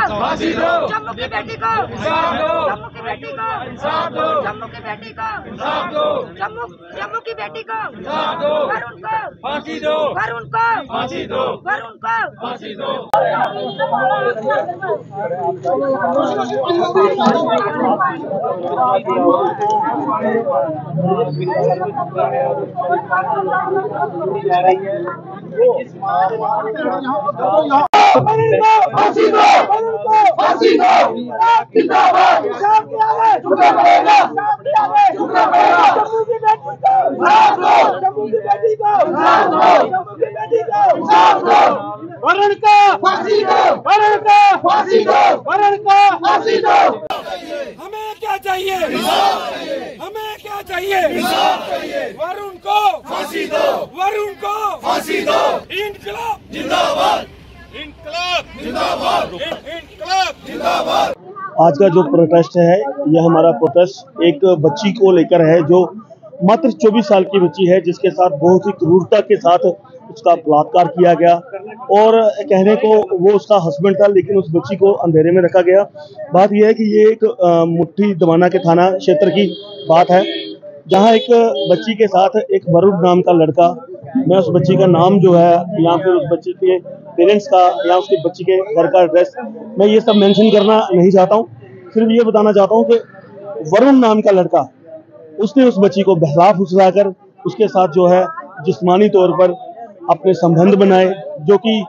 फांसी दो, जम्मू की बेटी को इंसाफ दो, जम्मू की बेटी को इंसाफ दो, जम्मू की बेटी को इंसाफ दो, जम्मू की बेटी को इंसाफ दो, वरुण को फांसी दो, वरुण को फांसी दो, वरुण को फांसी दो। फांसी दो, फांसी दो, जिंदाबाद, झुकना पड़ेगा, झुकना पड़ेगा, जम्मू की बेटी को, जम्मू की बेटी को, वरुण का फांसी दो, वरुण का फांसी दो, वरुण का फांसी दो। हमें क्या चाहिए? हमें क्या चाहिए? वरुण को फांसी दो, वरुण को फांसी दो। इंकलाब जिंदाबाद, इंकलाब जिंदाबाद, इंकलाब जिंदाबाद। आज का जो प्रोटेस्ट है यह हमारा प्रोटेस्ट एक बच्ची को लेकर है जो मात्र 24 साल की बच्ची है, जिसके साथ बहुत ही क्रूरता के साथ उसका बलात्कार किया गया और कहने को वो उसका हस्बैंड था, लेकिन उस बच्ची को अंधेरे में रखा गया। बात यह है कि ये एक मुट्ठी दवाना के थाना क्षेत्र की बात है, जहां एक बच्ची के साथ एक वरुण नाम का लड़का, मैं उस बच्ची का नाम जो है या फिर उस बच्ची के पेरेंट्स का या उसकी बच्ची के घर का एड्रेस मैं ये सब मेंशन करना नहीं चाहता हूँ। सिर्फ ये बताना चाहता हूँ कि वरुण नाम का लड़का, उसने उस बच्ची को बहला फुसलाकर उसके साथ जो है जिस्मानी तौर पर अपने संबंध बनाए, जो कि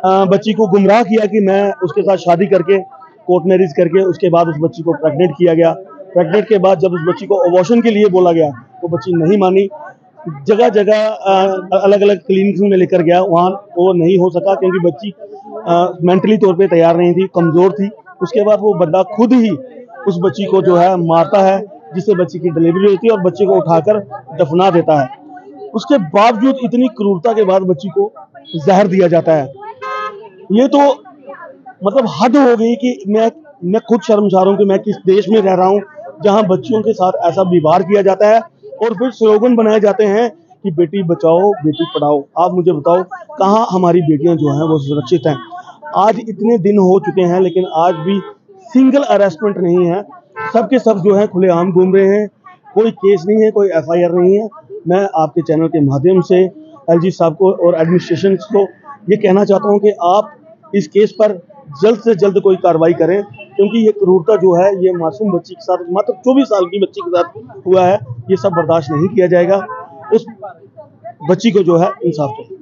बच्ची को गुमराह किया कि मैं उसके साथ शादी करके कोर्ट मैरिज करके उसके बाद उस बच्ची को प्रेग्नेंट किया गया। प्रेग्नेंट के बाद जब उस बच्ची को अबॉर्शन के लिए बोला गया वो बच्ची नहीं मानी। जगह जगह अलग अलग क्लिनिक्स में लेकर गया, वहाँ वो नहीं हो सका क्योंकि बच्ची मेंटली तौर पे तैयार नहीं थी, कमज़ोर थी। उसके बाद वो बंदा खुद ही उस बच्ची को जो है मारता है, जिससे बच्ची की डिलीवरी होती है और बच्ची को उठाकर दफना देता है। उसके बावजूद इतनी क्रूरता के बाद बच्ची को जहर दिया जाता है। ये तो मतलब हद हो गई कि मैं खुद शर्मसार हूँ कि मैं किस देश में रह रहा हूँ जहाँ बच्चियों के साथ ऐसा व्यवहार किया जाता है और फिर स्लोगन बनाए जाते हैं कि बेटी बचाओ बेटी पढ़ाओ। आप मुझे बताओ कहाँ हमारी बेटियां जो हैं वो सुरक्षित हैं? आज इतने दिन हो चुके हैं लेकिन आज भी सिंगल अरेस्टमेंट नहीं है। सब के सब जो है खुलेआम घूम रहे हैं, कोई केस नहीं है, कोई FIR नहीं है। मैं आपके चैनल के माध्यम से LG साहब को और एडमिनिस्ट्रेशन को ये कहना चाहता हूँ कि आप इस केस पर जल्द से जल्द कोई कार्रवाई करें, क्योंकि ये क्रूरता जो है ये मासूम बच्ची के साथ, मात्र 24 साल की बच्ची के साथ हुआ है। ये सब बर्दाश्त नहीं किया जाएगा। उस बच्ची को जो है इंसाफ चाहिए।